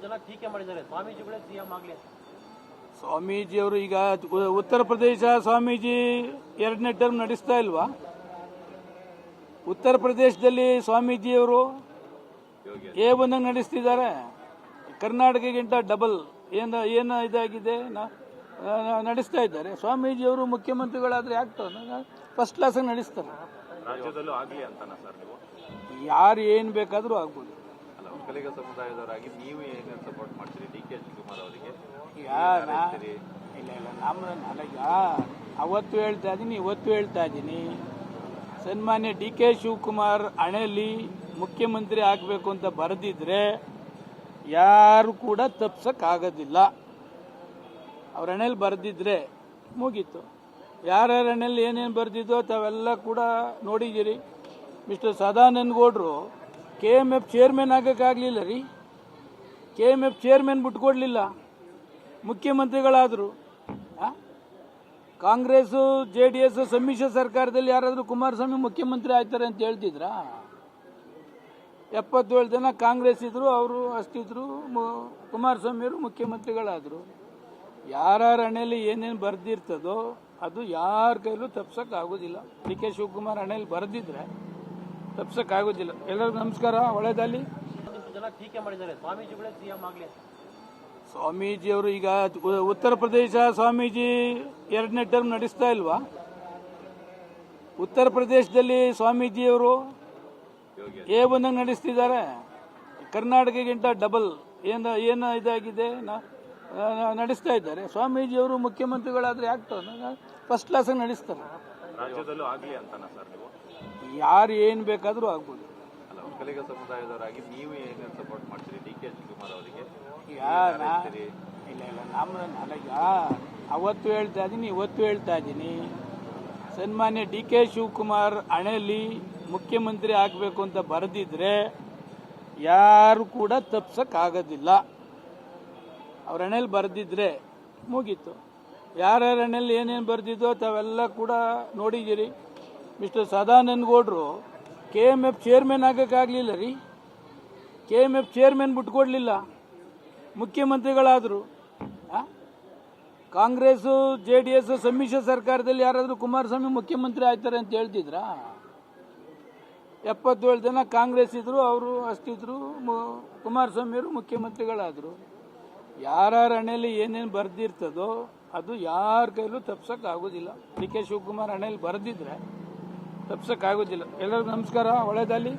ಜನ ಟೀಕೆ ಮಾಡಿದ್ದಾರೆ, ಸ್ವಾಮೀಜಿಗಳೇ ಸಿಎಂ ಆಗ್ಲಿ. ಸ್ವಾಮೀಜಿಯವರು ಈಗ ಉತ್ತರ ಪ್ರದೇಶ ಸ್ವಾಮೀಜಿ 2ನೇ ಟರ್ಮ್ ನಡೆಸ್ತಾ ಇಲ್ವಾ? ಉತ್ತರ ಪ್ರದೇಶದಲ್ಲಿ ಸ್ವಾಮೀಜಿಯವರು A1 ನಡೆಸ್ತಿದ್ದಾರೆ. ಕರ್ನಾಟಕಕ್ಕಿಂತ ಡಬಲ್ ಏನು ಇದಾಗಿದೆ ನಡೆಸ್ತಾ ಇದ್ದಾರೆ. ಸ್ವಾಮೀಜಿಯವರು ಮುಖ್ಯಮಂತ್ರಿಗಳಾದ್ರೆ ಆಗ್ತದೆ, ಫಸ್ಟ್ ಕ್ಲಾಸ್ ನಡೆಸ್ತಾರೆ. ರಾಜ್ಯದಲ್ಲೂ ಆಗಲಿ ಅಂತಾನ ಸರ್ ನೀವು? ಯಾರು ಏನು ಬೇಕಾದರೂ ಆಗ್ಬೋದು. ಅಲ್ಲ, ಒಕ್ಕಲಿಗ ಸಮುದಾಯದವರಾಗಿ ನೀವು ಏನೇನು ಸಪೋರ್ಟ್ ಮಾಡ್ತೀರಿ DK ಶಿವಕುಮಾರ್ ಅವರಿಗೆ? ಇಲ್ಲ ನನಗ ಅವತ್ತು ಹೇಳ್ತಾ ಇದ್ದೀನಿ, ಇವತ್ತು ಹೇಳ್ತಾ ಇದ್ದೀನಿ, ಸನ್ಮಾನ್ಯ DK ಶಿವಕುಮಾರ್ ಹಣೆಯಲ್ಲಿ ಮುಖ್ಯಮಂತ್ರಿ ಆಗಬೇಕು ಅಂತ ಬರೆದಿದ್ರೆ ಯಾರು ಕೂಡ ತಪ್ಸಕ್ಕಾಗೋದಿಲ್ಲ. ಅವ್ರ ಹಣೆಯಲ್ಲಿ ಬರೆದಿದ್ರೆ ಮುಗೀತು. ಯಾರ್ಯಾರ ಹಣೆಯಲ್ಲಿ ಏನೇನು ಬರೆದಿದ್ದೋ ತಾವೆಲ್ಲ ಕೂಡ ನೋಡಿದ್ದೀರಿ. ಮಿಸ್ಟರ್ ಸದಾನಂದ ಗೌಡರು KMF ಚೇರ್ಮನ್ ಆಗಕ್ಕಾಗಲಿಲ್ಲ ರೀ. KMF ಚೇರ್ಮನ್ ಬಿಟ್ಕೊಡ್ಲಿಲ್ಲ, ಮುಖ್ಯಮಂತ್ರಿಗಳಾದರು. ಕಾಂಗ್ರೆಸ್ JDS ಸಮ್ಮಿಶ್ರ ಸರ್ಕಾರದಲ್ಲಿ ಯಾರಾದರೂ ಕುಮಾರಸ್ವಾಮಿ ಮುಖ್ಯಮಂತ್ರಿ ಆಯ್ತಾರೆ ಅಂತ ಹೇಳ್ತಿದ್ರಾ? 77 ಜನ ಕಾಂಗ್ರೆಸ್ ಇದ್ರು, ಅವರು ಅಷ್ಟಿದ್ರು, ಕುಮಾರಸ್ವಾಮಿಯವರು ಮುಖ್ಯಮಂತ್ರಿಗಳಾದರು. ಯಾರ್ಯಾರ ಹಣೆಯಲ್ಲಿ ಏನೇನು ಬರೆದಿರ್ತದೋ ಅದು ಯಾರ ಕೈಲೂ ತಪ್ಸಕ್ಕಾಗೋದಿಲ್ಲ. DK ಶಿವಕುಮಾರ್ ಹಣೆಯಲ್ಲಿ ಬರೆದಿದ್ರೆ ತಪ್ಸಕ್ಕಾಗೋದಿಲ್ಲ. ಎಲ್ಲರಿಗೂ ನಮಸ್ಕಾರ, ಒಳ್ಳೆಯದಲ್ಲಿ. ಜನ ಟೀಕೆ ಮಾಡಿದ್ದಾರೆ, ಸ್ವಾಮೀಜಿಗಳೇ ಸಿಎಂ ಆಗ್ಲಿ. ಸ್ವಾಮೀಜಿಯವರು ಈಗ ಉತ್ತರ ಪ್ರದೇಶ ಸ್ವಾಮೀಜಿ 2ನೇ ಟರ್ಮ್ ನಡೆಸ್ತಾ ಇಲ್ವಾ? ಉತ್ತರ ಪ್ರದೇಶದಲ್ಲಿ ಸ್ವಾಮೀಜಿಯವರು A1 ನಡೆಸ್ತಿದ್ದಾರೆ. ಕರ್ನಾಟಕಕ್ಕಿಂತ ಡಬಲ್ ಏನು ಇದಾಗಿದೆ ನಡೆಸ್ತಾ ಇದ್ದಾರೆ. ಸ್ವಾಮೀಜಿಯವರು ಮುಖ್ಯಮಂತ್ರಿಗಳಾದ್ರೆ ಆಗ್ತದೆ, ಫಸ್ಟ್ ಕ್ಲಾಸ್ ನಡೆಸ್ತಾರೆ. ರಾಜ್ಯದಲ್ಲೂ ಆಗಲಿ ಅಂತಾನ ಸರ್ ನೀವು? ಯಾರು ಏನು ಬೇಕಾದರೂ ಆಗ್ಬೋದು. ಅಲ್ಲ, ಒಕ್ಕಲಿಗ ಸಮುದಾಯದವರಾಗಿ ನೀವು ಏನೇನು ಸಪೋರ್ಟ್ ಮಾಡ್ತೀರಿ DK ಶಿವಕುಮಾರ್ ಅವರಿಗೆ? ಇಲ್ಲ ನನಗ ಅವತ್ತು ಹೇಳ್ತಾ ಇದ್ದೀನಿ, ಇವತ್ತು ಹೇಳ್ತಾ ಇದ್ದೀನಿ, ಸನ್ಮಾನ್ಯ DK ಶಿವಕುಮಾರ್ ಹಣೆಯಲ್ಲಿ ಮುಖ್ಯಮಂತ್ರಿ ಆಗಬೇಕು ಅಂತ ಬರೆದಿದ್ರೆ ಯಾರು ಕೂಡ ತಪ್ಸಕ್ಕಾಗೋದಿಲ್ಲ. ಅವ್ರ ಹಣೆಯಲ್ಲಿ ಬರೆದಿದ್ರೆ ಮುಗೀತು. ಯಾರ್ಯಾರ ಹಣೆಯಲ್ಲಿ ಏನೇನು ಬರೆದಿದ್ದೋ ತಾವೆಲ್ಲ ಕೂಡ ನೋಡಿದ್ದೀರಿ. ಮಿಸ್ಟರ್ ಸದಾನಂದ ಗೌಡರು KMF ಚೇರ್ಮನ್ ಆಗಕ್ಕಾಗಲಿಲ್ಲ ರೀ. KMF ಚೇರ್ಮನ್ ಬಿಟ್ಕೊಡ್ಲಿಲ್ಲ, ಮುಖ್ಯಮಂತ್ರಿಗಳಾದರು. ಕಾಂಗ್ರೆಸ್ JDS ಸಮ್ಮಿಶ್ರ ಸರ್ಕಾರದಲ್ಲಿ ಯಾರಾದರೂ ಕುಮಾರಸ್ವಾಮಿ ಮುಖ್ಯಮಂತ್ರಿ ಆಯ್ತಾರೆ ಅಂತ ಹೇಳ್ತಿದ್ರಾ? 77 ಜನ ಕಾಂಗ್ರೆಸ್ ಇದ್ರು, ಅವರು ಅಷ್ಟಿದ್ರು, ಕುಮಾರಸ್ವಾಮಿಯವರು ಮುಖ್ಯಮಂತ್ರಿಗಳಾದರು. ಯಾರ್ಯಾರ ಹಣೆಯಲ್ಲಿ ಏನೇನು ಬರೆದಿರ್ತದೋ ಅದು ಯಾರ ಕೈಲೂ ತಪ್ಸಕ್ಕಾಗೋದಿಲ್ಲ. DK ಶಿವಕುಮಾರ್ ಹಣೆಯಲ್ಲಿ ಬರೆದಿದ್ರೆ ತಪ್ಸಕ್ಕಾಗೋದಿಲ್ಲ. ಎಲ್ಲರಿಗೂ ನಮಸ್ಕಾರ, ಒಳ್ಳೆಯದಲ್ಲಿ.